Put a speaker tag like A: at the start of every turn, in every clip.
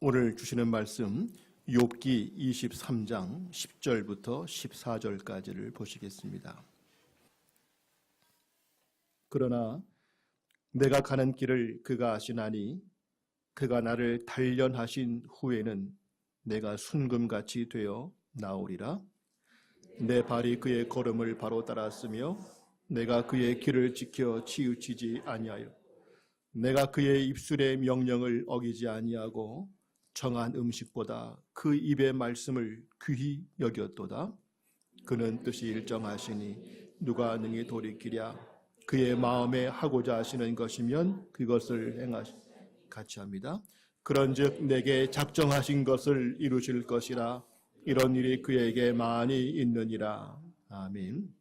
A: 오늘 주시는 말씀 욥기 23장 10절부터 14절까지를 보시겠습니다. 그러나 내가 가는 길을 그가 아시나니 그가 나를 단련하신 후에는 내가 순금같이 되어 나오리라. 내 발이 그의 걸음을 바로 따랐으며 내가 그의 길을 지켜 치우치지 아니하여 내가 그의 입술의 명령을 어기지 아니하고 정한 음식보다 그 입의 말씀을 귀히 여겼도다. 그는 뜻이 일정하시니 누가 능히 돌이키랴. 그의 마음에 하고자 하시는 것이면 그것을 같이 합니다. 그런즉 내게 작정하신 것을 이루실 것이라. 이런 일이 그에게 많이 있느니라. 아멘.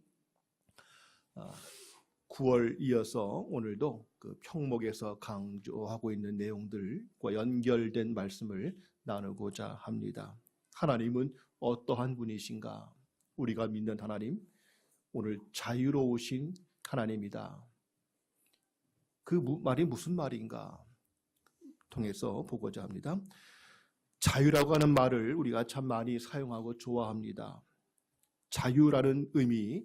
A: 9월 이어서 오늘도 그 평목에서 강조하고 있는 내용들과 연결된 말씀을 나누고자 합니다. 하나님은 어떠한 분이신가? 우리가 믿는 하나님, 오늘 자유로우신 하나님이다. 그 말이 무슨 말인가? 통해서 보고자 합니다. 자유라고 하는 말을 우리가 참 많이 사용하고 좋아합니다. 자유라는 의미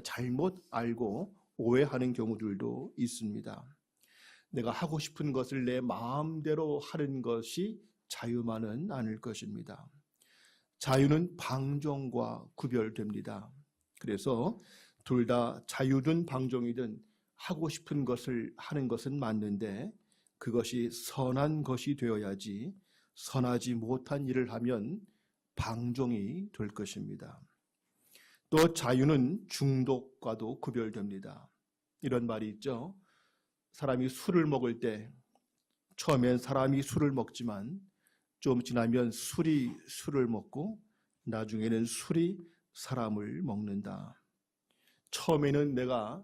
A: 잘못 알고 오해하는 경우들도 있습니다. 내가 하고 싶은 것을 내 마음대로 하는 것이 자유만은 아닐 것입니다. 자유는 방종과 구별됩니다. 그래서 둘 다 자유든 방종이든 하고 싶은 것을 하는 것은 맞는데 그것이 선한 것이 되어야지 선하지 못한 일을 하면 방종이 될 것입니다. 또 자유는 중독과도 구별됩니다. 이런 말이 있죠. 사람이 술을 먹을 때 처음엔 사람이 술을 먹지만 좀 지나면 술이 술을 먹고 나중에는 술이 사람을 먹는다. 처음에는 내가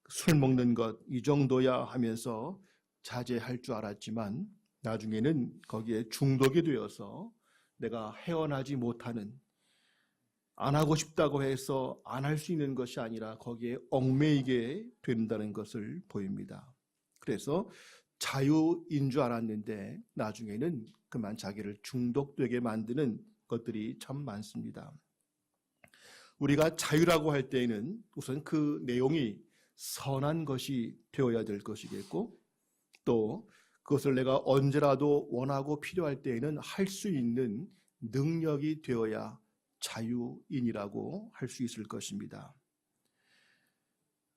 A: 술 먹는 것 이 정도야 하면서 자제할 줄 알았지만 나중에는 거기에 중독이 되어서 내가 헤어나지 못하는, 안 하고 싶다고 해서 안 할 수 있는 것이 아니라 거기에 얽매이게 된다는 것을 보입니다. 그래서 자유인 줄 알았는데 나중에는 그만 자기를 중독되게 만드는 것들이 참 많습니다. 우리가 자유라고 할 때에는 우선 그 내용이 선한 것이 되어야 될 것이겠고 또 그것을 내가 언제라도 원하고 필요할 때에는 할 수 있는 능력이 되어야 자유인이라고 할 수 있을 것입니다.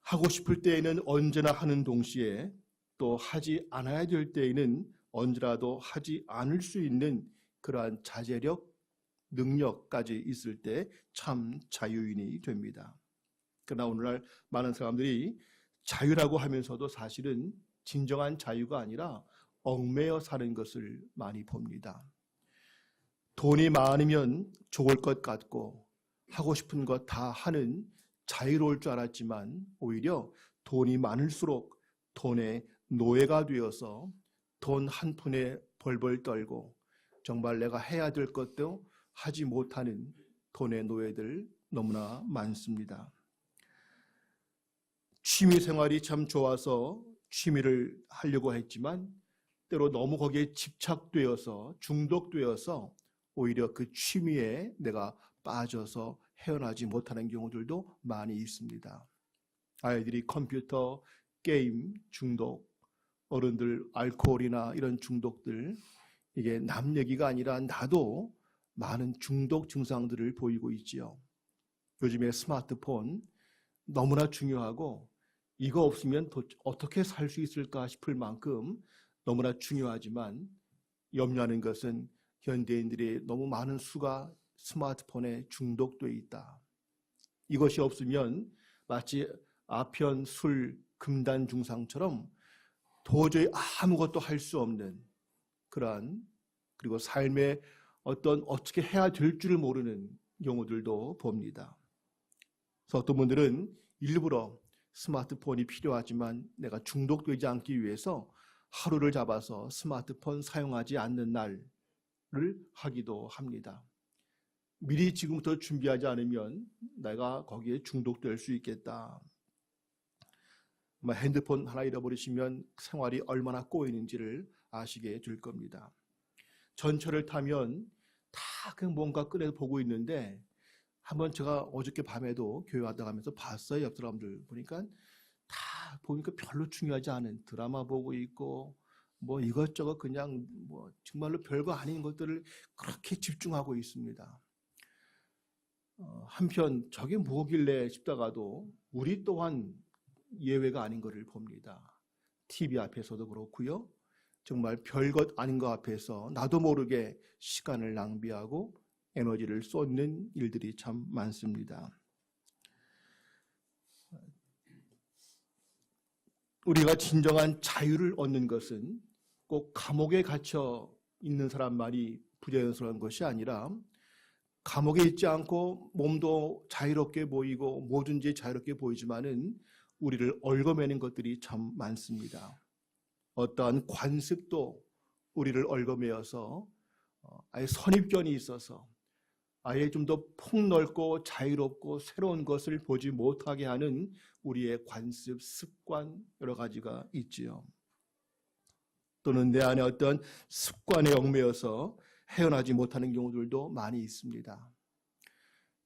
A: 하고 싶을 때에는 언제나 하는 동시에 또 하지 않아야 될 때에는 언제라도 하지 않을 수 있는 그러한 자제력, 능력까지 있을 때 참 자유인이 됩니다. 그러나 오늘날 많은 사람들이 자유라고 하면서도 사실은 진정한 자유가 아니라 얽매여 사는 것을 많이 봅니다. 돈이 많으면 좋을 것 같고 하고 싶은 것 다 하는 자유로울 줄 알았지만 오히려 돈이 많을수록 돈의 노예가 되어서 돈 한 푼에 벌벌 떨고 정말 내가 해야 될 것도 하지 못하는 돈의 노예들 너무나 많습니다. 취미 생활이 참 좋아서 취미를 하려고 했지만 때로 너무 거기에 집착되어서 중독되어서 오히려 그 취미에 내가 빠져서 헤어나지 못하는 경우들도 많이 있습니다. 아이들이 컴퓨터, 게임 중독, 어른들 알코올이나 이런 중독들, 이게 남 얘기가 아니라 나도 많은 중독 증상들을 보이고 있지요. 요즘에 스마트폰 너무나 중요하고 이거 없으면 어떻게 살 수 있을까 싶을 만큼 너무나 중요하지만 염려하는 것은 현대인들의 너무 많은 수가 스마트폰에 중독되어 있다. 이것이 없으면 마치 아편, 술, 금단 증상처럼 도저히 아무것도 할 수 없는 그러한, 그리고 삶에 어떻게 해야 될 줄을 모르는 경우들도 봅니다. 그래서 어떤 분들은 일부러 스마트폰이 필요하지만 내가 중독되지 않기 위해서 하루를 잡아서 스마트폰 사용하지 않는 날을 하기도 합니다. 미리 지금부터 준비하지 않으면 내가 거기에 중독될 수 있겠다. 핸드폰 하나 잃어버리시면 생활이 얼마나 꼬이는지를 아시게 될 겁니다. 전철을 타면 다 그 뭔가 꺼내서 보고 있는데 한번 제가 어저께 밤에도 교회 왔다 가면서 봤어요. 옆 사람들 보니까 다 보니까 별로 중요하지 않은 드라마 보고 있고 뭐 이것저것 그냥 뭐 정말로 별거 아닌 것들을 그렇게 집중하고 있습니다. 한편 저게 뭐길래 싶다가도 우리 또한 예외가 아닌 것을 봅니다. TV 앞에서도 그렇고요. 정말 별것 아닌 것 앞에서 나도 모르게 시간을 낭비하고 에너지를 쏟는 일들이 참 많습니다. 우리가 진정한 자유를 얻는 것은 꼭 감옥에 갇혀 있는 사람만이 부자연스러운 것이 아니라 감옥에 있지 않고 몸도 자유롭게 보이고 뭐든지 자유롭게 보이지만은 우리를 얽어매는 것들이 참 많습니다. 어떠한 관습도 우리를 얽어매어서 아예 선입견이 있어서 아예 좀 더 폭넓고 자유롭고 새로운 것을 보지 못하게 하는 우리의 관습, 습관 여러 가지가 있지요. 또는 내 안에 어떤 습관에 얽매여서 헤어나지 못하는 경우들도 많이 있습니다.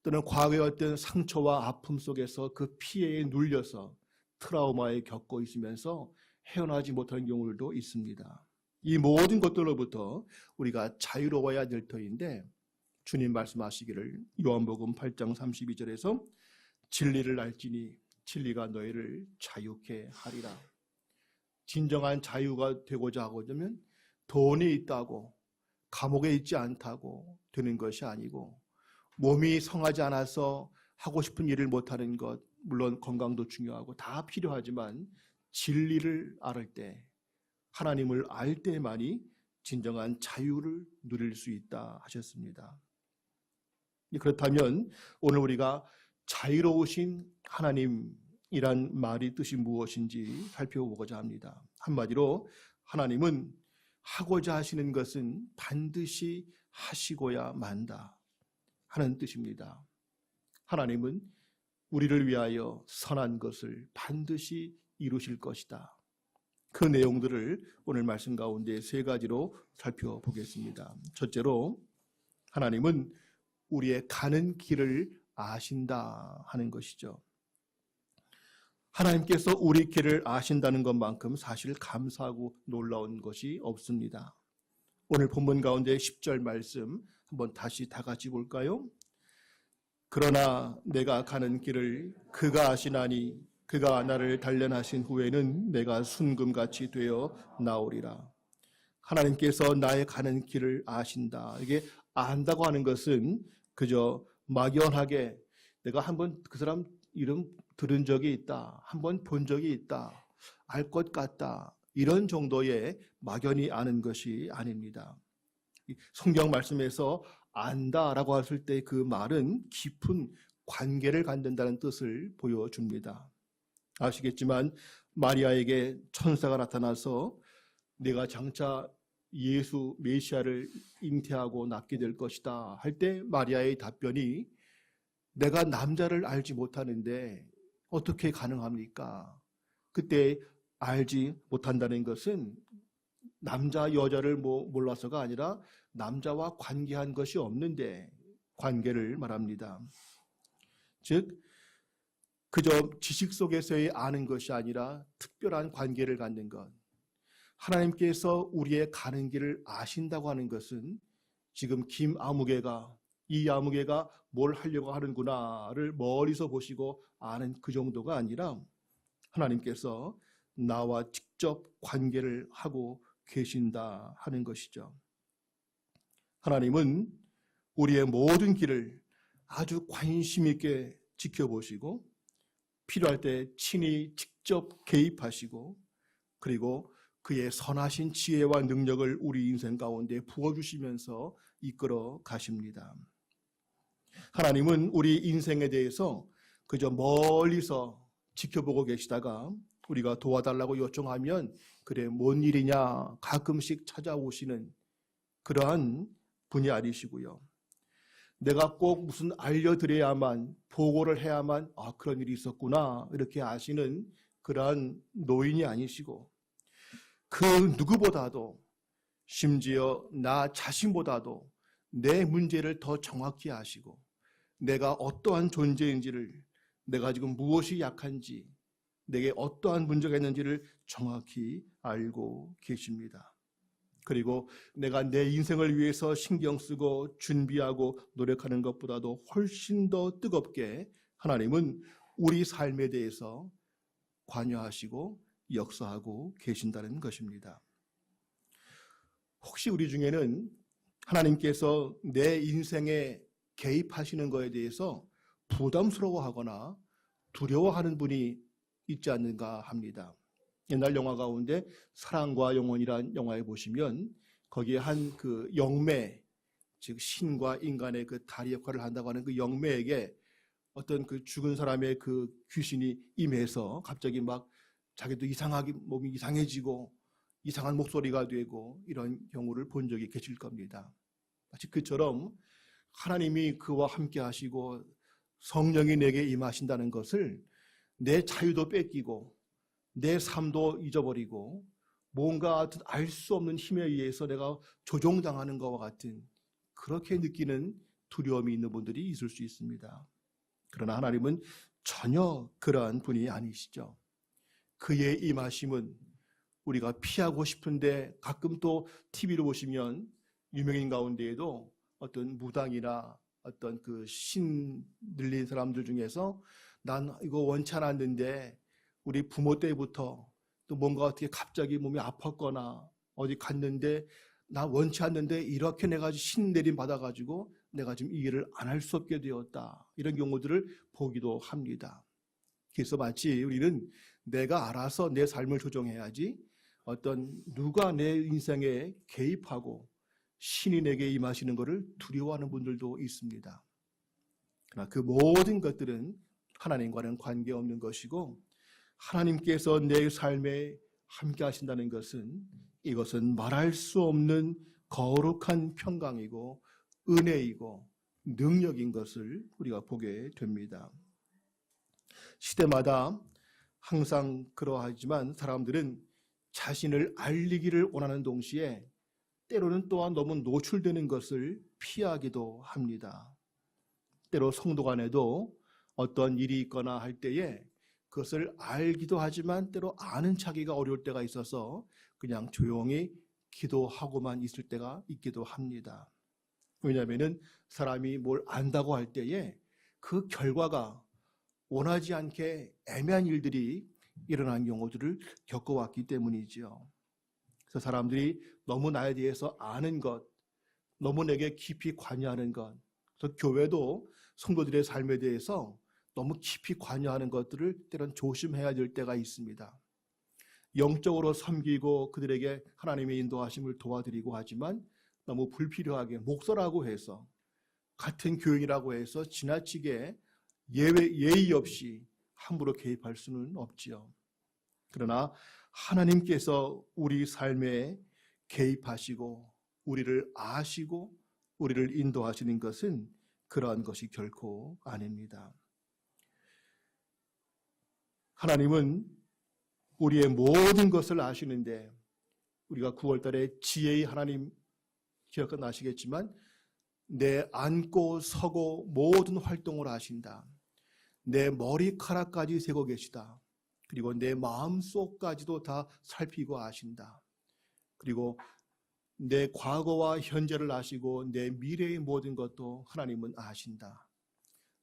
A: 또는 과거의 어떤 상처와 아픔 속에서 그 피해에 눌려서 트라우마에 겪고 있으면서 헤어나지 못하는 경우들도 있습니다. 이 모든 것들로부터 우리가 자유로워야 될 터인데 주님 말씀하시기를 요한복음 8장 32절에서 진리를 알지니 진리가 너희를 자유케 하리라. 진정한 자유가 되고자 하고자면 돈이 있다고 감옥에 있지 않다고 되는 것이 아니고 몸이 성하지 않아서 하고 싶은 일을 못하는 것 물론 건강도 중요하고 다 필요하지만 진리를 알을 때 하나님을 알 때만이 진정한 자유를 누릴 수 있다 하셨습니다. 그렇다면 오늘 우리가 자유로우신 하나님이란 말이 뜻이 무엇인지 살펴보고자 합니다. 한마디로 하나님은 하고자 하시는 것은 반드시 하시고야 만다 하는 뜻입니다. 하나님은 우리를 위하여 선한 것을 반드시 이루실 것이다. 그 내용들을 오늘 말씀 가운데 세 가지로 살펴보겠습니다. 첫째로 하나님은 우리의 가는 길을 아신다 하는 것이죠. 하나님께서 우리 길을 아신다는 것만큼 사실 감사하고 놀라운 것이 없습니다. 오늘 본문 가운데 10절 말씀 한번 다시 다 같이 볼까요? 그러나 내가 가는 길을 그가 아시나니 그가 나를 단련하신 후에는 내가 순금같이 되어 나오리라. 하나님께서 나의 가는 길을 아신다. 이게 안다고 하는 것은 그저 막연하게 내가 한번 그 사람 이름 들은 적이 있다. 한번 본 적이 있다. 알 것 같다. 이런 정도의 막연히 아는 것이 아닙니다. 성경 말씀에서 안다라고 했을 때 그 말은 깊은 관계를 갖는다는 뜻을 보여줍니다. 아시겠지만 마리아에게 천사가 나타나서 내가 장차 예수 메시아를 잉태하고 낳게 될 것이다 할 때 마리아의 답변이 내가 남자를 알지 못하는데 어떻게 가능합니까? 그때 알지 못한다는 것은 남자 여자를 몰라서가 아니라 남자와 관계한 것이 없는데 관계를 말합니다. 즉 그저 지식 속에서의 아는 것이 아니라 특별한 관계를 갖는 것. 하나님께서 우리의 가는 길을 아신다고 하는 것은 지금 김아무개가 이 아무개가 뭘 하려고 하는구나를 멀리서 보시고 아는 그 정도가 아니라 하나님께서 나와 직접 관계를 하고 계신다 하는 것이죠. 하나님은 우리의 모든 길을 아주 관심 있게 지켜보시고 필요할 때 친히 직접 개입하시고 그리고 그의 선하신 지혜와 능력을 우리 인생 가운데 부어주시면서 이끌어 가십니다. 하나님은 우리 인생에 대해서 그저 멀리서 지켜보고 계시다가 우리가 도와달라고 요청하면 그래 뭔 일이냐 가끔씩 찾아오시는 그러한 분이 아니시고요. 내가 꼭 무슨 알려드려야만 보고를 해야만 그런 일이 있었구나 이렇게 아시는 그러한 노인이 아니시고 그 누구보다도 심지어 나 자신보다도 내 문제를 더 정확히 아시고 내가 어떠한 존재인지를, 내가 지금 무엇이 약한지, 내게 어떠한 문제가 있는지를 정확히 알고 계십니다. 그리고 내가 내 인생을 위해서 신경 쓰고 준비하고 노력하는 것보다도 훨씬 더 뜨겁게 하나님은 우리 삶에 대해서 관여하시고 역사하고 계신다는 것입니다. 혹시 우리 중에는 하나님께서 내 인생에 개입하시는 것에 대해서 부담스러워하거나 두려워하는 분이 있지 않는가 합니다. 옛날 영화 가운데 사랑과 영혼이란 영화에 보시면 거기에 한 그 영매, 즉 신과 인간의 그 다리 역할을 한다고 하는 그 영매에게 어떤 그 죽은 사람의 그 귀신이 임해서 갑자기 막 자기도 이상하게 몸이 이상해지고 이상한 목소리가 되고 이런 경우를 본 적이 계실 겁니다. 마치 그처럼 하나님이 그와 함께 하시고 성령이 내게 임하신다는 것을 내 자유도 뺏기고 내 삶도 잊어버리고 뭔가 알 수 없는 힘에 의해서 내가 조종당하는 것과 같은 그렇게 느끼는 두려움이 있는 분들이 있을 수 있습니다. 그러나 하나님은 전혀 그러한 분이 아니시죠. 그의 임하심은 우리가 피하고 싶은데 가끔 또 TV로 보시면 유명인 가운데에도 어떤 무당이나 어떤 그 신 들린 사람들 중에서 난 이거 원치 않았는데 우리 부모 때부터 또 뭔가 어떻게 갑자기 몸이 아팠거나 어디 갔는데 나 원치 않는데 이렇게 내가 신 내림 받아가지고 내가 지금 이 일을 안 할 수 없게 되었다. 이런 경우들을 보기도 합니다. 그래서 마치 우리는 내가 알아서 내 삶을 조정해야지 어떤 누가 내 인생에 개입하고 신이 내게 임하시는 것을 두려워하는 분들도 있습니다. 그러나 그 모든 것들은 하나님과는 관계없는 것이고 하나님께서 내 삶에 함께 하신다는 것은 이것은 말할 수 없는 거룩한 평강이고 은혜이고 능력인 것을 우리가 보게 됩니다. 시대마다 항상 그러하지만 사람들은 자신을 알리기를 원하는 동시에 때로는 또한 너무 노출되는 것을 피하기도 합니다. 때로 성도 간에도 어떤 일이 있거나 할 때에 그것을 알기도 하지만 때로 아는 차기가 어려울 때가 있어서 그냥 조용히 기도하고만 있을 때가 있기도 합니다. 왜냐하면 사람이 뭘 안다고 할 때에 그 결과가 원하지 않게 애매한 일들이 일어난 경우들을 겪어왔기 때문이지요. 그래서 사람들이 너무 나에 대해서 아는 것, 너무 내게 깊이 관여하는 것, 그래서 교회도 성도들의 삶에 대해서 너무 깊이 관여하는 것들을 때론 조심해야 될 때가 있습니다. 영적으로 섬기고 그들에게 하나님의 인도하심을 도와드리고 하지만 너무 불필요하게 목사라고 해서 같은 교인이라고 해서 지나치게 예의 없이 함부로 개입할 수는 없지요. 그러나 하나님께서 우리 삶에 개입하시고 우리를 아시고 우리를 인도하시는 것은 그러한 것이 결코 아닙니다. 하나님은 우리의 모든 것을 아시는데 우리가 9월달에 지혜의 하나님 기억나시겠지만 내 앉고 서고 모든 활동을 아신다. 내 머리카락까지 세고 계시다. 그리고 내 마음속까지도 다 살피고 아신다. 그리고 내 과거와 현재를 아시고 내 미래의 모든 것도 하나님은 아신다.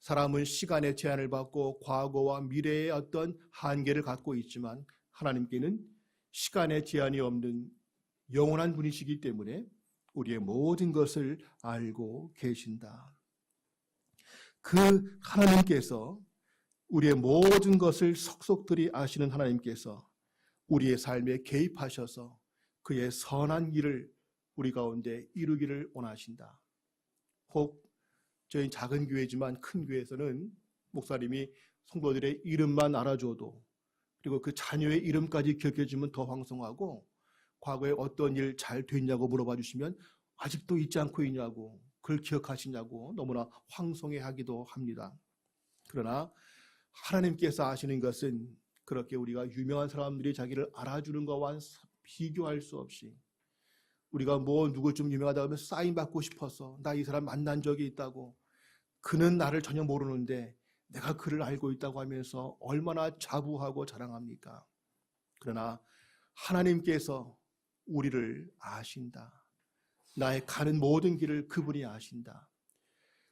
A: 사람은 시간의 제한을 받고 과거와 미래의 어떤 한계를 갖고 있지만 하나님께는 시간의 제한이 없는 영원한 분이시기 때문에 우리의 모든 것을 알고 계신다. 그 하나님께서 우리의 모든 것을 속속들이 아시는 하나님께서 우리의 삶에 개입하셔서 그의 선한 일을 우리 가운데 이루기를 원하신다. 혹 저희 작은 교회지만 큰 교회에서는 목사님이 성도들의 이름만 알아줘도 그리고 그 자녀의 이름까지 기억해주면 더 황송하고 과거에 어떤 일 잘 됐냐고 물어봐 주시면 아직도 잊지 않고 있냐고 그걸 기억하시냐고 너무나 황송해하기도 합니다. 그러나 하나님께서 아시는 것은 그렇게 우리가 유명한 사람들이 자기를 알아주는 것과 비교할 수 없이 우리가 뭐 누구 좀 유명하다 하면 사인 받고 싶어서 나 이 사람 만난 적이 있다고, 그는 나를 전혀 모르는데 내가 그를 알고 있다고 하면서 얼마나 자부하고 자랑합니까? 그러나 하나님께서 우리를 아신다. 나의 가는 모든 길을 그분이 아신다.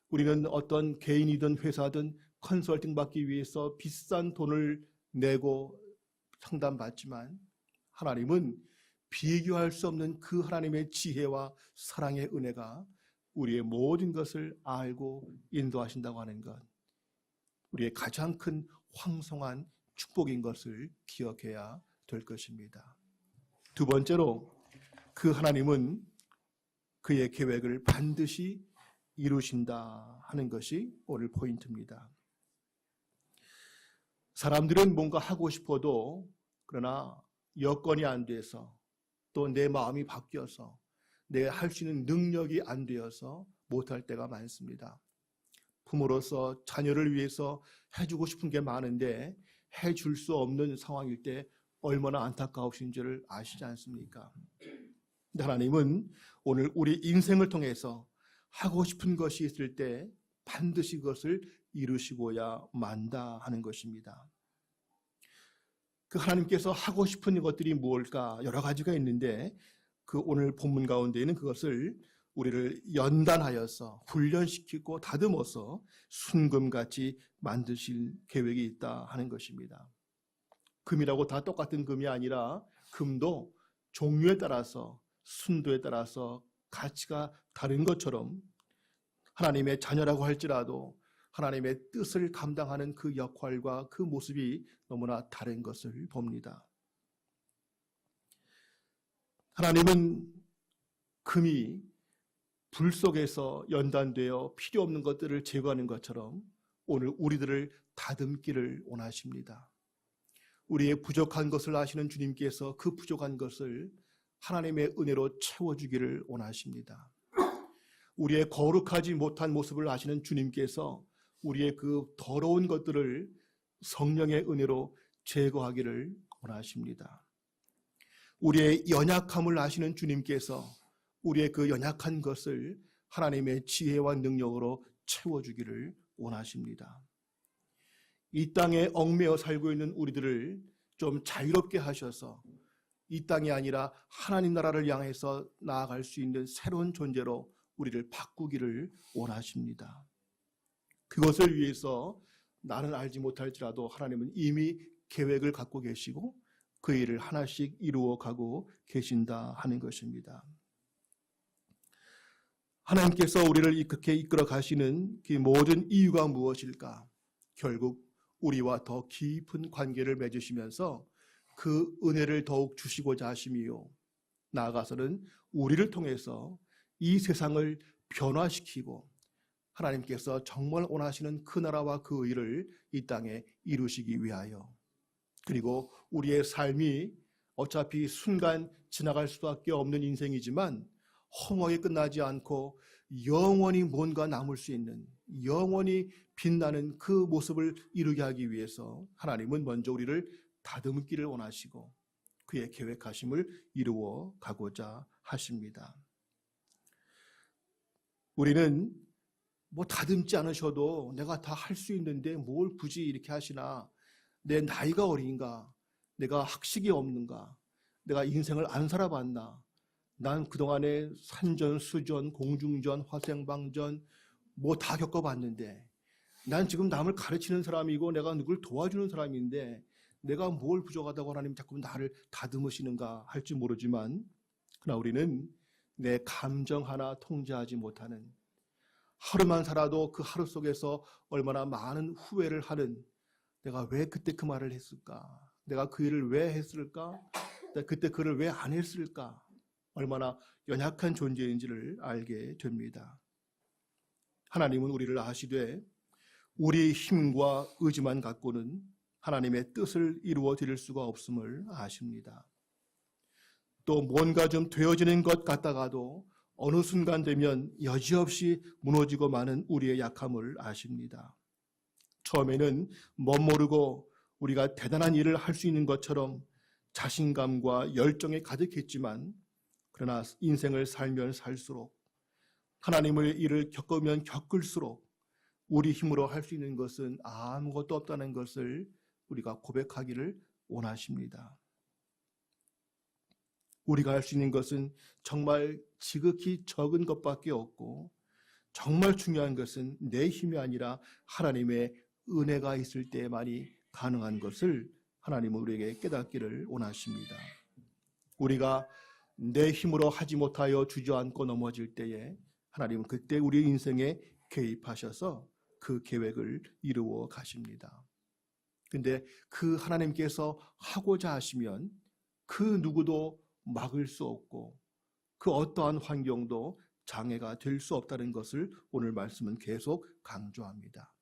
A: 우리는 어떤 개인이든 회사든 컨설팅 받기 위해서 비싼 돈을 내고 상담받지만 하나님은 비교할 수 없는 그 하나님의 지혜와 사랑의 은혜가 우리의 모든 것을 알고 인도하신다고 하는 것, 우리의 가장 큰 황송한 축복인 것을 기억해야 될 것입니다. 두 번째로, 그 하나님은 그의 계획을 반드시 이루신다 하는 것이 오늘 포인트입니다. 사람들은 뭔가 하고 싶어도 그러나 여건이 안 돼서, 또 내 마음이 바뀌어서, 내가 할 수 있는 능력이 안 되어서 못할 때가 많습니다. 부모로서 자녀를 위해서 해주고 싶은 게 많은데 해줄 수 없는 상황일 때 얼마나 안타까우신지를 아시지 않습니까? 근데 하나님은 오늘 우리 인생을 통해서 하고 싶은 것이 있을 때 반드시 그것을 이루시고야 만다 하는 것입니다. 그 하나님께서 하고 싶은 것들이 무엇일까? 여러 가지가 있는데 그 오늘 본문 가운데에는 그것을 우리를 연단하여서 훈련시키고 다듬어서 순금같이 만드실 계획이 있다 하는 것입니다. 금이라고 다 똑같은 금이 아니라 금도 종류에 따라서, 순도에 따라서 가치가 다른 것처럼 하나님의 자녀라고 할지라도 하나님의 뜻을 감당하는 그 역할과 그 모습이 너무나 다른 것을 봅니다. 하나님은 금이 불 속에서 연단되어 필요 없는 것들을 제거하는 것처럼 오늘 우리들을 다듬기를 원하십니다. 우리의 부족한 것을 아시는 주님께서 그 부족한 것을 하나님의 은혜로 채워주기를 원하십니다. 우리의 거룩하지 못한 모습을 아시는 주님께서 우리의 그 더러운 것들을 성령의 은혜로 제거하기를 원하십니다. 우리의 연약함을 아시는 주님께서 우리의 그 연약한 것을 하나님의 지혜와 능력으로 채워주기를 원하십니다. 이 땅에 얽매여 살고 있는 우리들을 좀 자유롭게 하셔서 이 땅이 아니라 하나님 나라를 향해서 나아갈 수 있는 새로운 존재로 우리를 바꾸기를 원하십니다. 그것을 위해서 나는 알지 못할지라도 하나님은 이미 계획을 갖고 계시고 그 일을 하나씩 이루어 가고 계신다 하는 것입니다. 하나님께서 우리를 그렇게 이끌어 가시는 그 모든 이유가 무엇일까? 결국 우리와 더 깊은 관계를 맺으시면서 그 은혜를 더욱 주시고자 하심이요, 나아가서는 우리를 통해서 이 세상을 변화시키고 하나님께서 정말 원하시는 그 나라와 그 의를 이 땅에 이루시기 위하여, 그리고 우리의 삶이 어차피 순간 지나갈 수밖에 없는 인생이지만 허무하게 끝나지 않고 영원히 뭔가 남을 수 있는, 영원히 빛나는 그 모습을 이루게 하기 위해서 하나님은 먼저 우리를 다듬기를 원하시고 그의 계획하심을 이루어 가고자 하십니다. 우리는 뭐 다듬지 않으셔도 내가 다 할 수 있는데 뭘 굳이 이렇게 하시나, 내 나이가 어린가, 내가 학식이 없는가, 내가 인생을 안 살아봤나, 난 그동안에 산전, 수전, 공중전, 화생방전 뭐 다 겪어봤는데 난 지금 남을 가르치는 사람이고 내가 누굴 도와주는 사람인데 내가 뭘 부족하다고 하나님 자꾸 나를 다듬으시는가 할지 모르지만, 그러나 우리는 내 감정 하나 통제하지 못하는, 하루만 살아도 그 하루 속에서 얼마나 많은 후회를 하는, 내가 왜 그때 그 말을 했을까, 내가 그 일을 왜 했을까, 내가 그때 그를 왜 안 했을까, 얼마나 연약한 존재인지를 알게 됩니다. 하나님은 우리를 아시되 우리의 힘과 의지만 갖고는 하나님의 뜻을 이루어 드릴 수가 없음을 아십니다. 또 뭔가 좀 되어지는 것 같다가도 어느 순간 되면 여지없이 무너지고 마는 우리의 약함을 아십니다. 처음에는 멋모르고 우리가 대단한 일을 할 수 있는 것처럼 자신감과 열정에 가득했지만 그러나 인생을 살면 살수록 하나님의 일을 겪으면 겪을수록 우리 힘으로 할 수 있는 것은 아무것도 없다는 것을 우리가 고백하기를 원하십니다. 우리가 할 수 있는 것은 정말 지극히 적은 것밖에 없고 정말 중요한 것은 내 힘이 아니라 하나님의 은혜가 있을 때만이 가능한 것을 하나님은 우리에게 깨닫기를 원하십니다. 우리가 내 힘으로 하지 못하여 주저앉고 넘어질 때에 하나님은 그때 우리 인생에 개입하셔서 그 계획을 이루어 가십니다. 근데 그 하나님께서 하고자 하시면 그 누구도 막을 수 없고 그 어떠한 환경도 장애가 될 수 없다는 것을 오늘 말씀은 계속 강조합니다.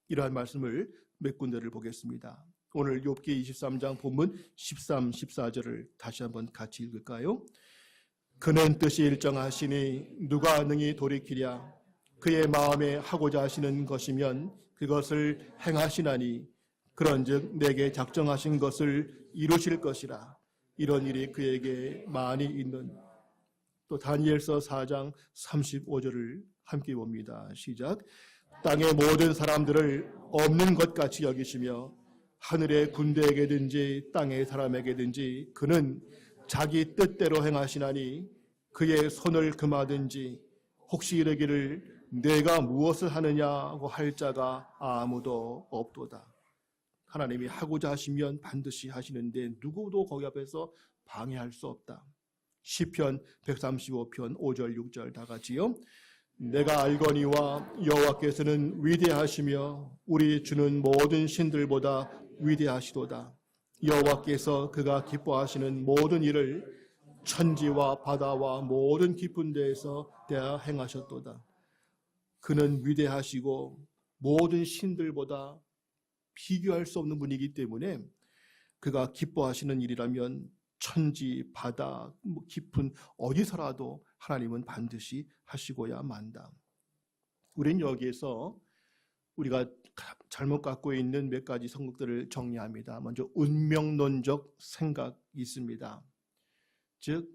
A: 이러한 말씀을 몇 군데를 보겠습니다. 오늘 욥기 23장 본문 13, 14절을 다시 한번 같이 읽을까요? 그는 뜻이 일정하시니 누가 능히 돌이키랴. 그의 마음에 하고자 하시는 것이면 그것을 행하시나니 그런즉 내게 작정하신 것을 이루실 것이라. 이런 일이 그에게 많이 있는. 또 다니엘서 4장 35절을 함께 봅니다. 시작. 땅의 모든 사람들을 없는 것 같이 여기시며 하늘의 군대에게든지 땅의 사람에게든지 그는 자기 뜻대로 행하시나니 그의 손을 금하든지 혹시 이르기를 내가 무엇을 하느냐고 할 자가 아무도 없도다. 하나님이 하고자 하시면 반드시 하시는데 누구도 거기 앞에서 방해할 수 없다. 시편 135편 5절 6절 다 같이요. 내가 알거니와 여호와께서는 위대하시며 우리 주는 모든 신들보다 위대하시도다. 여호와께서 그가 기뻐하시는 모든 일을 천지와 바다와 모든 깊은 데에서 대하 행하셨도다. 그는 위대하시고 모든 신들보다 비교할 수 없는 분이기 때문에 그가 기뻐하시는 일이라면 천지, 바다, 깊은 어디서라도 하나님은 반드시 하시고야 만다. 우리는 여기에서 우리가 잘못 갖고 있는 몇 가지 성격들을 정리합니다. 먼저 운명론적 생각이 있습니다. 즉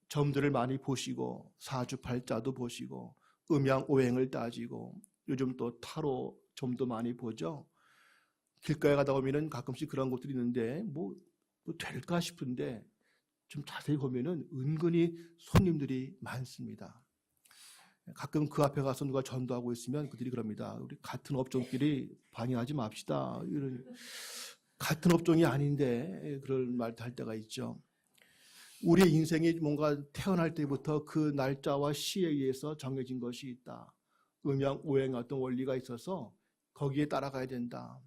A: 점들을 많이 보시고 사주팔자도 보시고 음양오행을 따지고 요즘 또 타로 점도 많이 보죠. 길가에 가다 보면은 가끔씩 그런 곳들이 있는데 뭐 될까 싶은데 좀 자세히 보면은 은근히 손님들이 많습니다. 가끔 그 앞에 가서 누가 전도하고 있으면 그들이 그럽니다. 우리 같은 업종끼리 방해하지 맙시다. 이런 같은 업종이 아닌데 그런 말도 할 때가 있죠. 우리의 인생이 뭔가 태어날 때부터 그 날짜와 시에 의해서 정해진 것이 있다. 음양, 오행 어떤 원리가 있어서 거기에 따라가야 된다.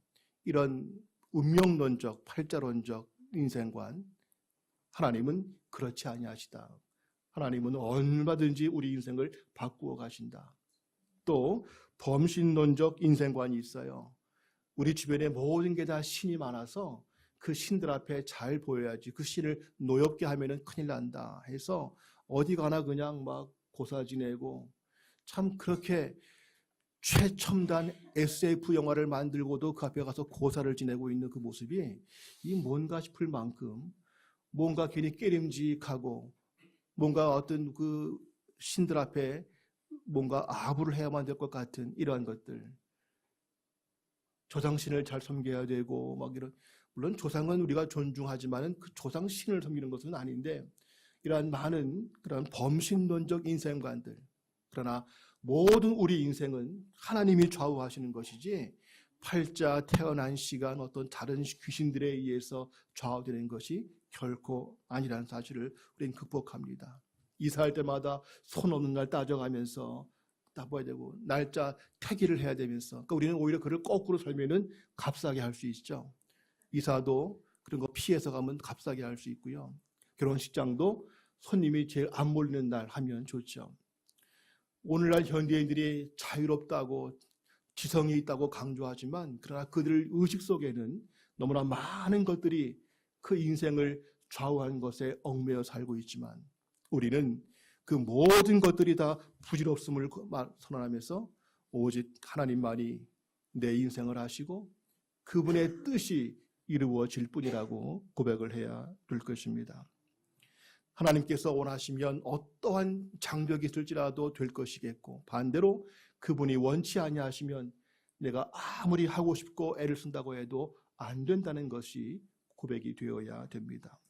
A: 이런 운명론적, 팔자론적 인생관, 하나님은 그렇지 아니하시다. 하나님은 얼마든지 우리 인생을 바꾸어 가신다. 또 범신론적 인생관이 있어요. 우리 주변에 모든 게 다 신이 많아서 그 신들 앞에 잘 보여야지. 그 신을 노엽게 하면은 큰일 난다 해서 어디 가나 그냥 막 고사 지내고 참 그렇게 최첨단 SF 영화를 만들고도 그 앞에 가서 고사를 지내고 있는 그 모습이 이 뭔가 싶을 만큼 뭔가 괜히 깨림직하고 뭔가 어떤 그 신들 앞에 뭔가 아부를 해야만 될 것 같은 이러한 것들. 조상신을 잘 섬겨야 되고 막 이런, 물론 조상은 우리가 존중하지만은 그 조상신을 섬기는 것은 아닌데 이러한 많은 그런 범신론적 인생관들. 그러나 모든 우리 인생은 하나님이 좌우하시는 것이지 팔자, 태어난 시간, 어떤 다른 귀신들에 의해서 좌우되는 것이 결코 아니라는 사실을 우리는 극복합니다. 이사할 때마다 손 없는 날 따져가면서 따봐야 되고 날짜 태기를 해야 되면서 그러니까 우리는 오히려 그를 거꾸로 살면은 값싸게 할 수 있죠. 이사도 그런 거 피해서 가면 값싸게 할 수 있고요. 결혼식장도 손님이 제일 안 몰리는 날 하면 좋죠. 오늘날 현대인들이 자유롭다고 지성이 있다고 강조하지만 그러나 그들 의식 속에는 너무나 많은 것들이 그 인생을 좌우하는 것에 얽매여 살고 있지만 우리는 그 모든 것들이 다 부질없음을 선언하면서 오직 하나님만이 내 인생을 하시고 그분의 뜻이 이루어질 뿐이라고 고백을 해야 될 것입니다. 하나님께서 원하시면 어떠한 장벽이 있을지라도 될 것이겠고, 반대로 그분이 원치 아니하시면 내가 아무리 하고 싶고 애를 쓴다고 해도 안 된다는 것이 고백이 되어야 됩니다.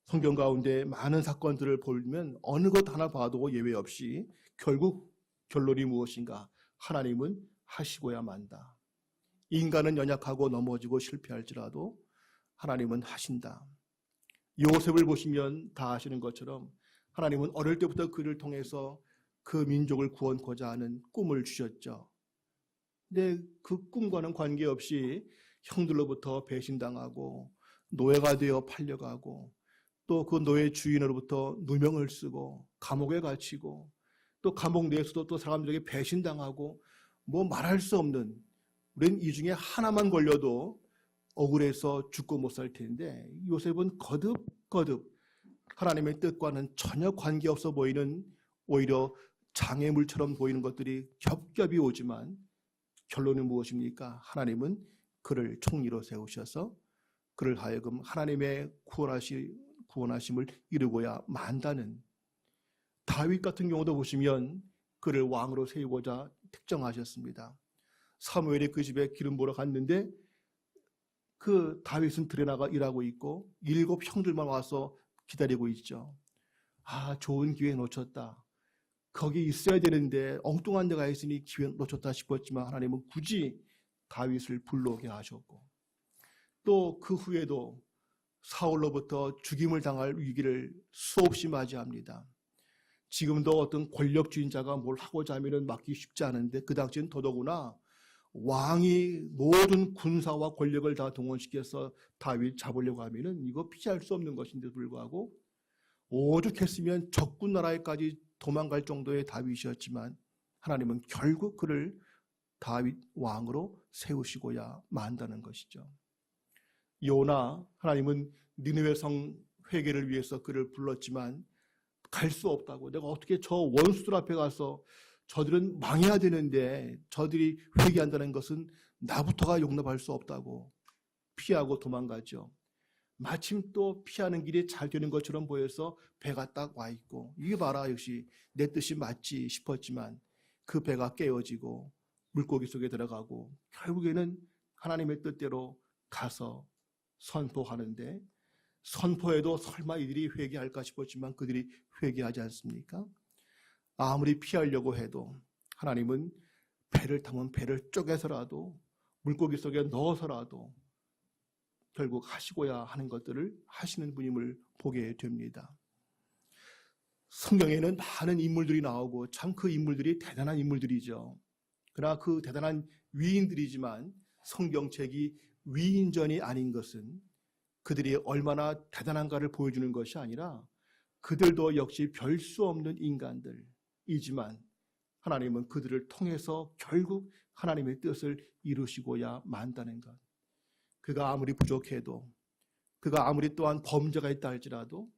A: 성경 가운데 많은 사건들을 보면 어느 것 하나 봐도 예외 없이 결국 결론이 무엇인가? 하나님은 하시고야 만다. 인간은 연약하고 넘어지고 실패할지라도 하나님은 하신다. 요셉을 보시면 다 아시는 것처럼 하나님은 어릴 때부터 그를 통해서 그 민족을 구원코자 하는 꿈을 주셨죠. 근데 그 꿈과는 관계없이 형들로부터 배신당하고 노예가 되어 팔려가고 또 그 노예 주인으로부터 누명을 쓰고 감옥에 갇히고 또 감옥 내에서도 또 사람들에게 배신당하고 뭐 말할 수 없는, 우리는 이 중에 하나만 걸려도 억울해서 죽고 못 살 텐데 요셉은 거듭 하나님의 뜻과는 전혀 관계없어 보이는 오히려 장애물처럼 보이는 것들이 겹겹이 오지만 결론은 무엇입니까? 하나님은 그를 총리로 세우셔서 그를 하여금 하나님의 구원하심을 이루고야 만다는, 다윗 같은 경우도 보시면 그를 왕으로 세우고자 특정하셨습니다. 사무엘이 그 집에 기름 부으러 갔는데 그 다윗은 들에 나가 일하고 있고 7 형들만 와서 기다리고 있죠. 아, 좋은 기회 놓쳤다. 거기 있어야 되는데 엉뚱한 데가 있으니 기회 놓쳤다 싶었지만 하나님은 굳이 다윗을 불러오게 하셨고, 또 그 후에도 사울로부터 죽임을 당할 위기를 수없이 맞이합니다. 지금도 어떤 권력주의자가 뭘 하고자 하면 막기 쉽지 않은데 그 당시엔 더더구나 왕이 모든 군사와 권력을 다 동원시켜서 다윗 잡으려고 하면은 이거 피할 수 없는 것인데도 불구하고 오죽했으면 적군 나라에까지 도망갈 정도의 다윗이었지만 하나님은 결국 그를 다윗 왕으로 세우시고야 만다는 것이죠. 요나, 하나님은 니느웨 성 회개를 위해서 그를 불렀지만 갈 수 없다고, 내가 어떻게 저 원수들 앞에 가서 저들은 망해야 되는데 저들이 회개한다는 것은 나부터가 용납할 수 없다고 피하고 도망가죠. 마침 또 피하는 길이 잘 되는 것처럼 보여서 배가 딱 와 있고, 이게 봐라 역시 내 뜻이 맞지 싶었지만 그 배가 깨어지고 물고기 속에 들어가고 결국에는 하나님의 뜻대로 가서 선포하는데, 선포에도 설마 이들이 회개할까 싶었지만 그들이 회개하지 않습니까? 아무리 피하려고 해도 하나님은 배를 타면 배를 쪼개서라도 물고기 속에 넣어서라도 결국 하시고야 하는 것들을 하시는 분임을 보게 됩니다. 성경에는 많은 인물들이 나오고 참 그 인물들이 대단한 인물들이죠. 그러나 그 대단한 위인들이지만 성경책이 위인전이 아닌 것은 그들이 얼마나 대단한가를 보여주는 것이 아니라 그들도 역시 별 수 없는 인간들이지만 하나님은 그들을 통해서 결국 하나님의 뜻을 이루시고야 만다는 것. 그가 아무리 부족해도, 그가 아무리 또한 범죄가 있다 할지라도,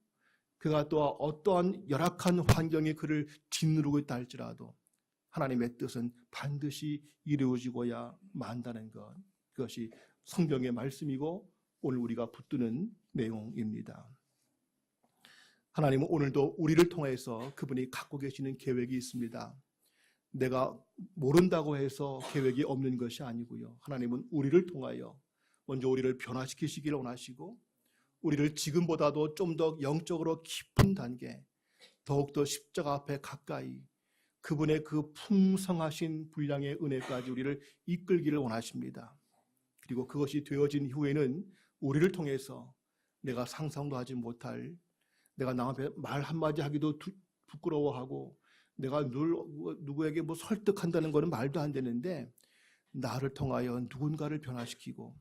A: 그가 또 어떠한 열악한 환경에 그를 짓누르고 있다 할지라도 하나님의 뜻은 반드시 이루어지고야 만다는 것. 그것이 성경의 말씀이고 오늘 우리가 붙드는 내용입니다. 하나님은 오늘도 우리를 통해서 그분이 갖고 계시는 계획이 있습니다. 내가 모른다고 해서 계획이 없는 것이 아니고요. 하나님은 우리를 통하여 먼저 우리를 변화시키시기를 원하시고 우리를 지금보다도 좀 더 영적으로 깊은 단계, 더욱더 십자가 앞에 가까이 그분의 그 풍성하신 분량의 은혜까지 우리를 이끌기를 원하십니다. 그리고 그것이 되어진 후에는 우리를 통해서 내가 상상도 하지 못할, 내가 남 앞에 말 한마디 하기도 부끄러워하고 내가 누구에게 뭐 설득한다는 것은 말도 안 되는데 나를 통하여 누군가를 변화시키고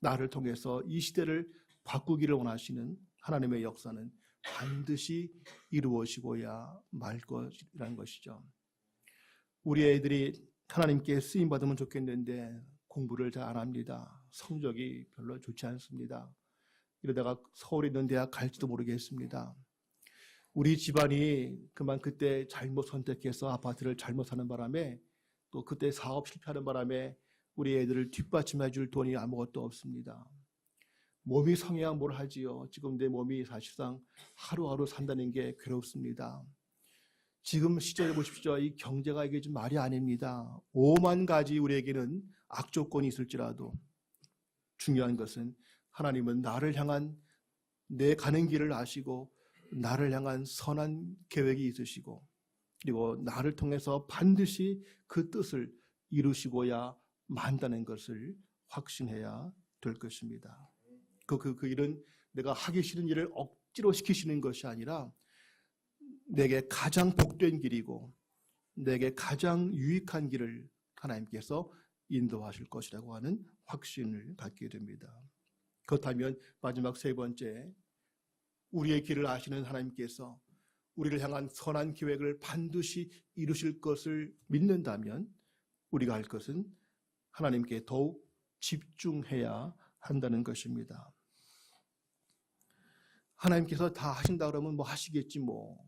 A: 나를 통해서 이 시대를 바꾸기를 원하시는 하나님의 역사는 반드시 이루어지고야 말 것이라는 것이죠. 우리 애들이 하나님께 쓰임받으면 좋겠는데 공부를 잘 안 합니다. 성적이 별로 좋지 않습니다. 이러다가 서울에 있는 대학 갈지도 모르겠습니다. 우리 집안이 그만 그때 잘못 선택해서 아파트를 잘못 사는 바람에 또 그때 사업 실패하는 바람에 우리 애들을 뒷받침해 줄 돈이 아무것도 없습니다. 몸이 성해야 뭘 하지요. 지금 내 몸이 사실상 하루하루 산다는 게 괴롭습니다. 지금 시절에 보십시오. 이 경제가 이게 좀 말이 아닙니다. 5만 가지 우리에게는 악조건이 있을지라도 중요한 것은 하나님은 나를 향한 내 가는 길을 아시고 나를 향한 선한 계획이 있으시고 그리고 나를 통해서 반드시 그 뜻을 이루시고야 만다는 것을 확신해야 될 것입니다. 그 일은 내가 하기 싫은 일을 억지로 시키시는 것이 아니라 내게 가장 복된 길이고 내게 가장 유익한 길을 하나님께서 인도하실 것이라고 하는 확신을 갖게 됩니다. 그렇다면 마지막 세 번째, 우리의 길을 아시는 하나님께서 우리를 향한 선한 계획을 반드시 이루실 것을 믿는다면 우리가 할 것은 하나님께 더욱 집중해야 한다는 것입니다. 하나님께서 다 하신다 그러면 뭐 하시겠지 뭐.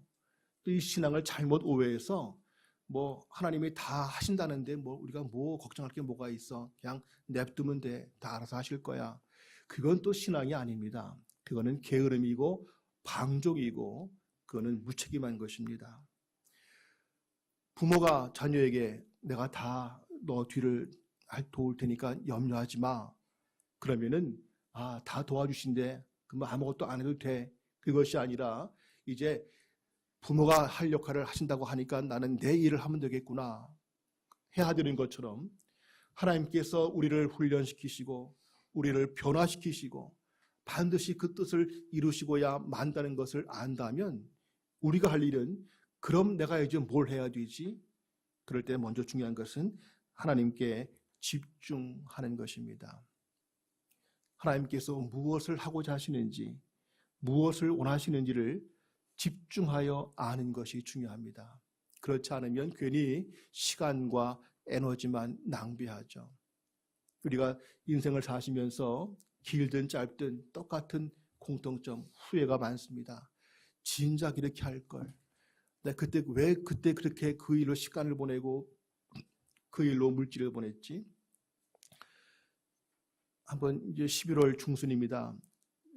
A: 이 신앙을 잘못 오해해서 뭐 하나님이 다 하신다는데 뭐 우리가 뭐 걱정할 게 뭐가 있어. 그냥 냅두면 돼. 다 알아서 하실 거야. 그건 또 신앙이 아닙니다. 그거는 게으름이고 방종이고 그거는 무책임한 것입니다. 부모가 자녀에게 내가 다 너 뒤를 도울 테니까 염려하지 마. 그러면은 다 도와주신대. 그럼 아무것도 안 해도 돼. 그것이 아니라 이제 부모가 할 역할을 하신다고 하니까 나는 내 일을 하면 되겠구나. 해야 되는 것처럼 하나님께서 우리를 훈련시키시고 우리를 변화시키시고 반드시 그 뜻을 이루시고야 만다는 것을 안다면 우리가 할 일은 그럼 내가 이제 뭘 해야 되지? 그럴 때 먼저 중요한 것은 하나님께 집중하는 것입니다. 하나님께서 무엇을 하고자 하시는지 무엇을 원하시는지를 집중하여 아는 것이 중요합니다. 그렇지 않으면 괜히 시간과 에너지만 낭비하죠. 우리가 인생을 사시면서 길든 짧든 똑같은 공통점, 후회가 많습니다. 진작 이렇게 할 걸. 내가 왜 그때 그렇게 그 일로 시간을 보내고 그 일로 물질을 보냈지? 한번 이제 11월 중순입니다.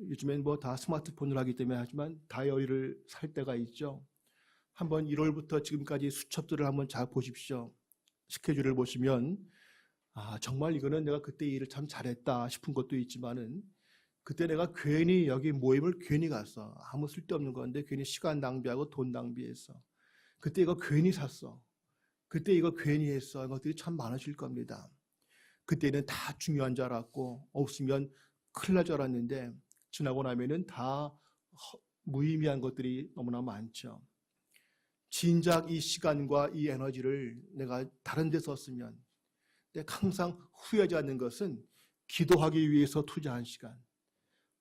A: 요즘엔 뭐 다 스마트폰을 하기 때문에 하지만 다이어리를 살 때가 있죠. 한번 1월부터 지금까지 수첩들을 한번 잘 보십시오. 스케줄을 보시면 정말 이거는 내가 그때 일을 참 잘했다 싶은 것도 있지만은 그때 내가 괜히 여기 모임을 괜히 갔어. 아무 쓸데없는 건데 괜히 시간 낭비하고 돈 낭비했어. 그때 이거 괜히 샀어. 그때 이거 괜히 했어. 이런 것들이 참 많으실 겁니다. 그때는 다 중요한 줄 알았고 없으면 큰일 날 줄 알았는데 지나고 나면은 다 무의미한 것들이 너무나 많죠. 진작 이 시간과 이 에너지를 내가 다른 데 썼으면 내가 항상 후회하지 않는 것은 기도하기 위해서 투자한 시간,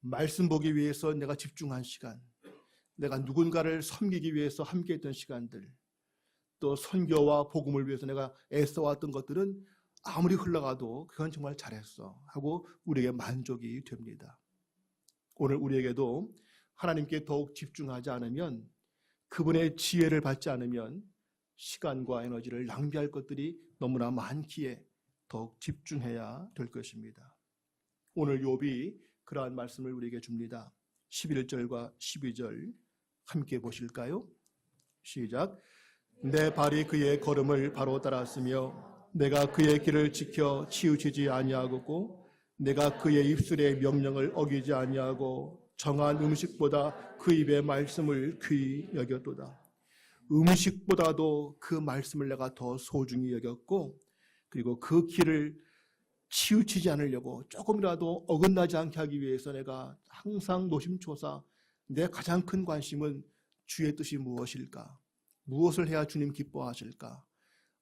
A: 말씀 보기 위해서 내가 집중한 시간, 내가 누군가를 섬기기 위해서 함께했던 시간들, 또 선교와 복음을 위해서 내가 애써왔던 것들은 아무리 흘러가도 그건 정말 잘했어 하고 우리에게 만족이 됩니다. 오늘 우리에게도 하나님께 더욱 집중하지 않으면 그분의 지혜를 받지 않으면 시간과 에너지를 낭비할 것들이 너무나 많기에 더욱 집중해야 될 것입니다. 오늘 욥이 그러한 말씀을 우리에게 줍니다. 11절과 12절 함께 보실까요? 시작. 내 발이 그의 걸음을 바로 따랐으며 내가 그의 길을 지켜 치우치지 아니하고 내가 그의 입술의 명령을 어기지 아니하고 정한 음식보다 그 입의 말씀을 귀히 여겼도다. 음식보다도 그 말씀을 내가 더 소중히 여겼고 그리고 그 길을 치우치지 않으려고 조금이라도 어긋나지 않게 하기 위해서 내가 항상 노심초사 내 가장 큰 관심은 주의 뜻이 무엇일까? 무엇을 해야 주님 기뻐하실까?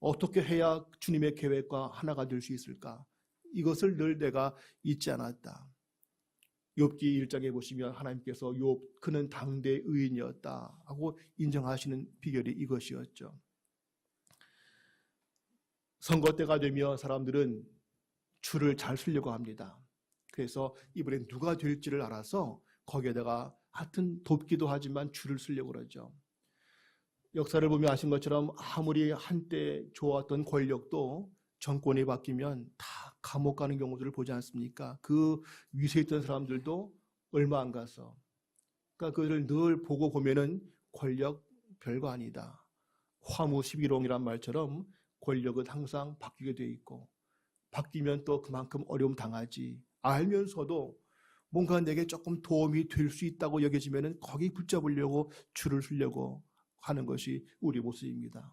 A: 어떻게 해야 주님의 계획과 하나가 될 수 있을까? 이것을 늘 내가 잊지 않았다. 욥기 1장에 보시면 하나님께서 욥 그는 당대 의인이었다 하고 인정하시는 비결이 이것이었죠. 선거 때가 되면 사람들은 줄을 잘 서려고 합니다. 그래서 이번에 누가 될지를 알아서 거기에다가 하여튼 돕기도 하지만 줄을 서려고 그러죠. 역사를 보면 아신 것처럼 아무리 한때 좋았던 권력도 정권이 바뀌면 다 감옥 가는 경우들을 보지 않습니까? 그 위세에 있던 사람들도 얼마 안 가서. 그러니까 그들을 늘 보고 보면은 권력 별거 아니다. 화무 11홍이란 말처럼 권력은 항상 바뀌게 돼 있고 바뀌면 또 그만큼 어려움 당하지. 알면서도 뭔가 내게 조금 도움이 될 수 있다고 여겨지면은 거기 붙잡으려고 줄을 서려고 하는 것이 우리 모습입니다.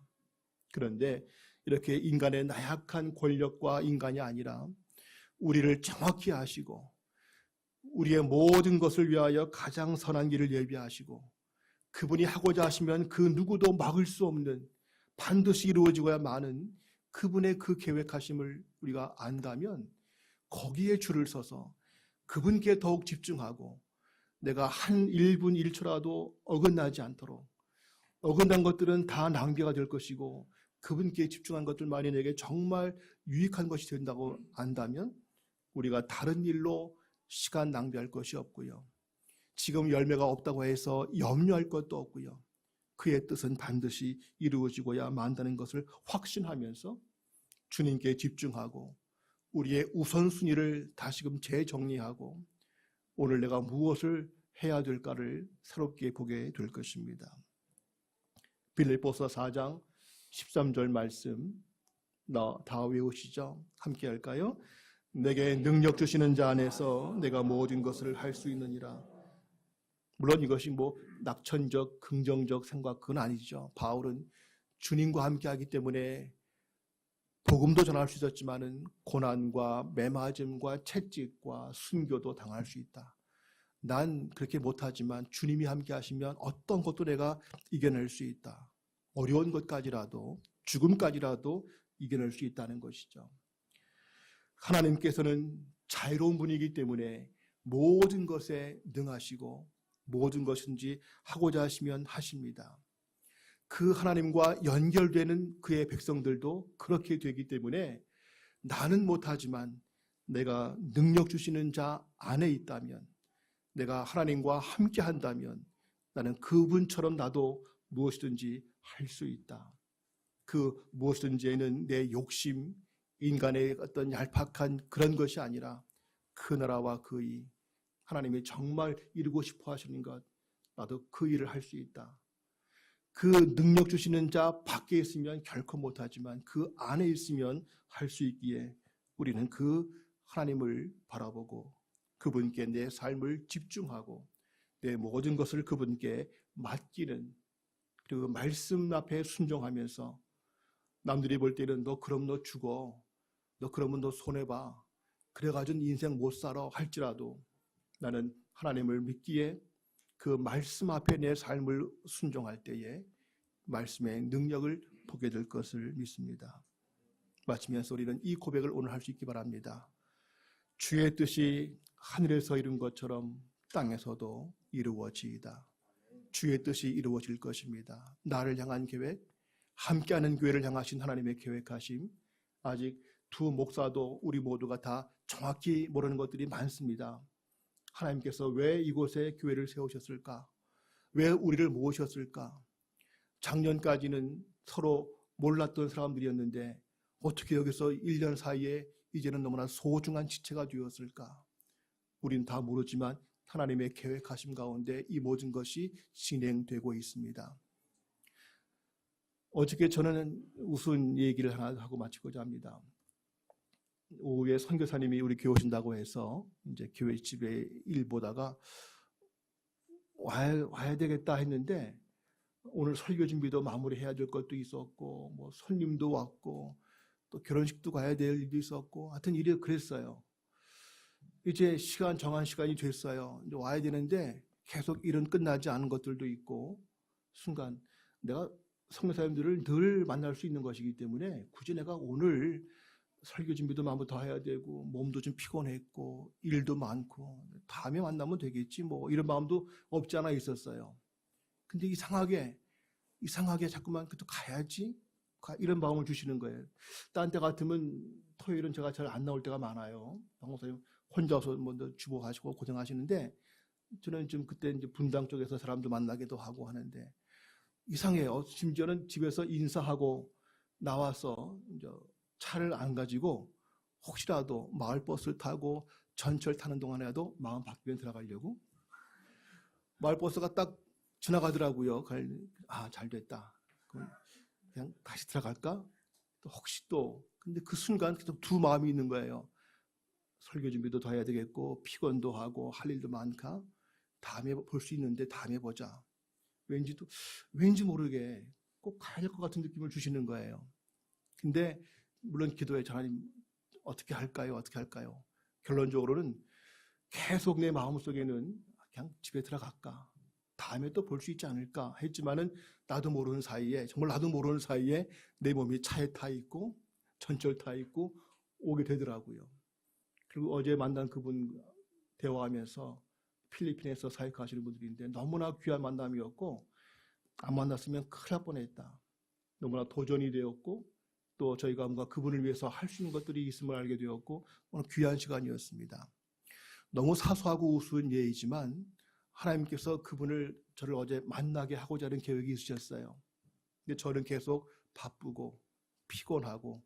A: 그런데 이렇게 인간의 나약한 권력과 인간이 아니라 우리를 정확히 아시고 우리의 모든 것을 위하여 가장 선한 길을 예비하시고 그분이 하고자 하시면 그 누구도 막을 수 없는 반드시 이루어지고야 마는 그분의 그 계획하심을 우리가 안다면 거기에 줄을 서서 그분께 더욱 집중하고 내가 한 1분 1초라도 어긋나지 않도록 어긋난 것들은 다 낭비가 될 것이고 그분께 집중한 것들만이 내게 정말 유익한 것이 된다고 안다면 우리가 다른 일로 시간 낭비할 것이 없고요. 지금 열매가 없다고 해서 염려할 것도 없고요. 그의 뜻은 반드시 이루어지고야 만다는 것을 확신하면서 주님께 집중하고 우리의 우선순위를 다시금 재정리하고 오늘 내가 무엇을 해야 될까를 새롭게 보게 될 것입니다. 빌립보서 4장 13절 말씀 다 외우시죠? 함께 할까요? 내게 능력 주시는 자 안에서 내가 모든 것을 할 수 있느니라. 물론 이것이 낙천적 긍정적 생각 그건 아니죠. 바울은 주님과 함께하기 때문에 복음도 전할 수 있었지만은 고난과 매맞음과 채찍과 순교도 당할 수 있다. 난 그렇게 못하지만 주님이 함께 하시면 어떤 것도 내가 이겨낼 수 있다. 어려운 것까지라도 죽음까지라도 이겨낼 수 있다는 것이죠. 하나님께서는 자유로운 분이기 때문에 모든 것에 능하시고 모든 것인지 하고자 하시면 하십니다. 그 하나님과 연결되는 그의 백성들도 그렇게 되기 때문에 나는 못하지만 내가 능력 주시는 자 안에 있다면 내가 하나님과 함께 한다면 나는 그분처럼 나도 무엇이든지 할 수 있다. 그 무엇이든지에는 내 욕심, 인간의 어떤 얄팍한 그런 것이 아니라 그 나라와 그 의, 하나님이 정말 이루고 싶어 하시는 것, 나도 그 일을 할 수 있다. 그 능력 주시는 자 밖에 있으면 결코 못하지만 그 안에 있으면 할 수 있기에 우리는 그 하나님을 바라보고 그분께 내 삶을 집중하고 내 모든 것을 그분께 맡기는 그리고 말씀 앞에 순종하면서 남들이 볼 때는 너 그럼 너 죽어. 너 그러면 너 손해봐. 그래가지고 인생 못 살아 할지라도 나는 하나님을 믿기에 그 말씀 앞에 내 삶을 순종할 때에 말씀의 능력을 보게 될 것을 믿습니다. 마치면서 우리는 이 고백을 오늘 할 수 있기 바랍니다. 주의 뜻이 하늘에서 이룬 것처럼 땅에서도 이루어지이다. 주의 뜻이 이루어질 것입니다. 나를 향한 계획, 함께하는 교회를 향하신 하나님의 계획하심, 아직 두 목사도 우리 모두가 다 정확히 모르는 것들이 많습니다. 하나님께서 왜 이곳에 교회를 세우셨을까? 왜 우리를 모으셨을까? 작년까지는 서로 몰랐던 사람들이었는데 어떻게 여기서 1년 사이에 이제는 너무나 소중한 지체가 되었을까? 우리는 다 모르지만 하나님의 계획하심 가운데 이 모든 것이 진행되고 있습니다. 어저께 저는 우스운 얘기를 하나 하고 마치고자 합니다. 오후에 선교사님이 우리 교회 오신다고 해서 이제 교회 집에 일 보다가 와야 되겠다 했는데 오늘 설교 준비도 마무리해야 될 것도 있었고 뭐 손님도 왔고 또 결혼식도 가야 될 일도 있었고 하여튼 일이 그랬어요. 이제 정한 시간이 됐어요. 이제 와야 되는데 계속 일은 끝나지 않은 것들도 있고 순간 내가 선교사님들을 늘 만날 수 있는 것이기 때문에 굳이 내가 오늘 설교 준비도 마음부터 더 해야 되고 몸도 좀 피곤했고 일도 많고 다음에 만나면 되겠지 뭐 이런 마음도 없지 않아 있었어요. 근데 이상하게 자꾸만 또 가야지 이런 마음을 주시는 거예요. 딴 때 같으면 토요일은 제가 잘 안 나올 때가 많아요. 방송사님 혼자서 먼저 주보하시고 고생하시는데 저는 좀 그때 이제 분당 쪽에서 사람도 만나기도 하고 하는데 이상해요. 심지어는 집에서 인사하고 나와서 이제 차를 안 가지고 혹시라도 마을버스를 타고 전철 타는 동안에라도 마음 바뀌면 들어가려고 마을버스가 딱 지나가더라고요. 잘 됐다. 그럼 그냥 다시 들어갈까? 또 혹시 또 근데 그 순간 계속 두 마음이 있는 거예요. 설교 준비도 더 해야 되겠고 피곤도 하고 할 일도 많까? 다음에 볼 수 있는데 다음에 보자. 왠지 모르게 꼭 가야 될 것 같은 느낌을 주시는 거예요. 근데 물론 기도에 하나님 어떻게 할까요? 어떻게 할까요? 결론적으로는 계속 내 마음속에는 그냥 집에 들어갈까? 다음에 또 볼 수 있지 않을까? 했지만은 나도 모르는 사이에 정말 나도 모르는 사이에 내 몸이 차에 타 있고 전철 타 있고 오게 되더라고요. 그리고 어제 만난 그분 대화하면서 필리핀에서 사역하시는 분들인데 너무나 귀한 만남이었고 안 만났으면 큰일 날 뻔했다. 너무나 도전이 되었고 또 저희가 뭔가 그분을 위해서 할 수 있는 것들이 있음을 알게 되었고 오늘 귀한 시간이었습니다. 너무 사소하고 우스운 예이지만 하나님께서 저를 어제 만나게 하고자 하는 계획이 있으셨어요. 근데 저는 계속 바쁘고 피곤하고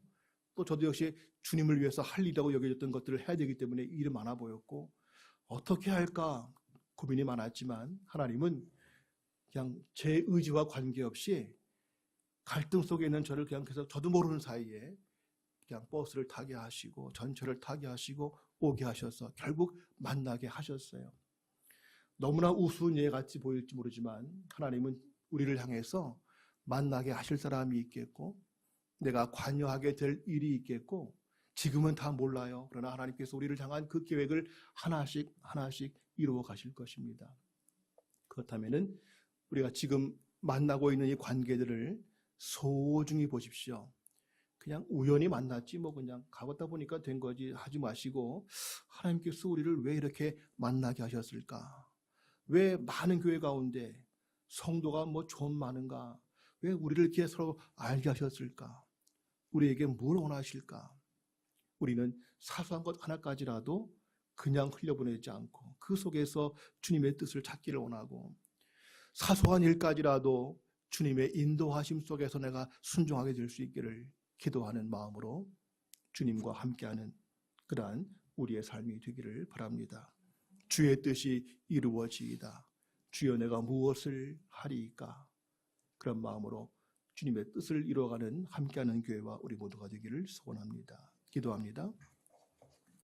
A: 또 저도 역시 주님을 위해서 할 일이라고 여겨졌던 것들을 해야 되기 때문에 일이 많아 보였고 어떻게 할까 고민이 많았지만 하나님은 그냥 제 의지와 관계없이 갈등 속에 있는 저를 그냥 계속 저도 모르는 사이에 그냥 버스를 타게 하시고 전철을 타게 하시고 오게 하셔서 결국 만나게 하셨어요. 너무나 우스운 예 같이 보일지 모르지만 하나님은 우리를 향해서 만나게 하실 사람이 있겠고 내가 관여하게 될 일이 있겠고 지금은 다 몰라요. 그러나 하나님께서 우리를 향한 그 계획을 하나씩 이루어 가실 것입니다. 그렇다면은 우리가 지금 만나고 있는 이 관계들을 소중히 보십시오. 그냥 우연히 만났지 뭐 그냥 가보다 보니까 된 거지 하지 마시고 하나님께서 우리를 왜 이렇게 만나게 하셨을까? 왜 많은 교회 가운데 성도가 뭐 좀 많은가? 왜 우리를 이렇게 서로 알게 하셨을까? 우리에게 뭘 원하실까? 우리는 사소한 것 하나까지라도 그냥 흘려보내지 않고 그 속에서 주님의 뜻을 찾기를 원하고 사소한 일까지라도 주님의 인도하심 속에서 내가 순종하게 될 수 있기를 기도하는 마음으로 주님과 함께하는 그러한 우리의 삶이 되기를 바랍니다. 주의 뜻이 이루어지이다. 주여 내가 무엇을 하리이까? 그런 마음으로 주님의 뜻을 이루어가는 함께하는 교회와 우리 모두가 되기를 소원합니다. 기도합니다.